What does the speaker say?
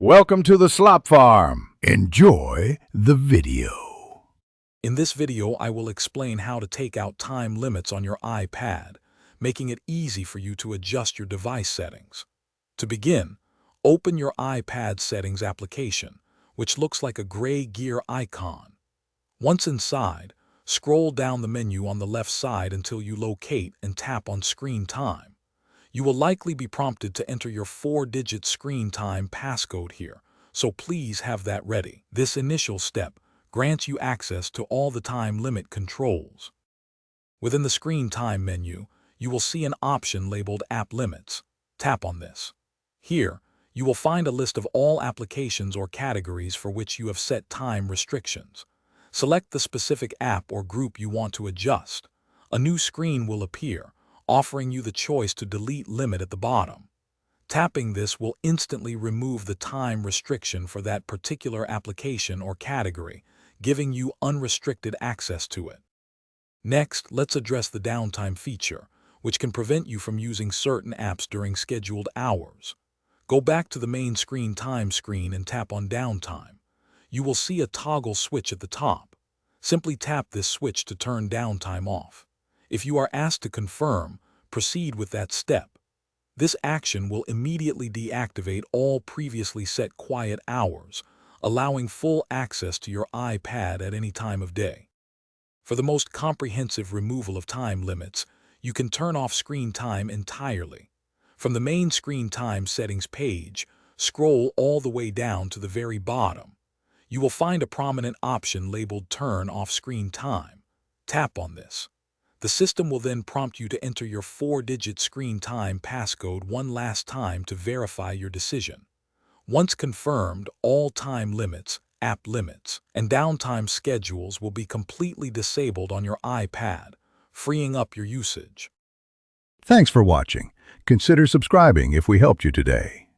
Welcome to the Slop Farm. Enjoy the video. In this video, I will explain how to take out time limits on your iPad, making it easy for you to adjust your device settings. To begin, open your iPad settings application, which looks like a gray gear icon. Once inside, scroll down the menu on the left side until you locate and tap on Screen Time. You will likely be prompted to enter your 4-digit screen time passcode here, so please have that ready. This initial step grants you access to all the time limit controls. Within the Screen Time menu, you will see an option labeled App Limits. Tap on this. Here, you will find a list of all applications or categories for which you have set time restrictions. Select the specific app or group you want to adjust. A new screen will appear, offering you the choice to delete limit at the bottom. Tapping this will instantly remove the time restriction for that particular application or category, giving you unrestricted access to it. Next, let's address the downtime feature, which can prevent you from using certain apps during scheduled hours. Go back to the main Screen Time screen and tap on Downtime. You will see a toggle switch at the top. Simply tap this switch to turn downtime off. If you are asked to confirm, proceed with that step. This action will immediately deactivate all previously set quiet hours, allowing full access to your iPad at any time of day. For the most comprehensive removal of time limits, you can turn off screen time entirely. From the main Screen Time settings page, scroll all the way down to the very bottom. You will find a prominent option labeled Turn Off Screen Time. Tap on this. The system will then prompt you to enter your 4-digit screen time passcode one last time to verify your decision. Once confirmed, all time limits, app limits, and downtime schedules will be completely disabled on your iPad, freeing up your usage. Thanks for watching. Consider subscribing if we helped you today.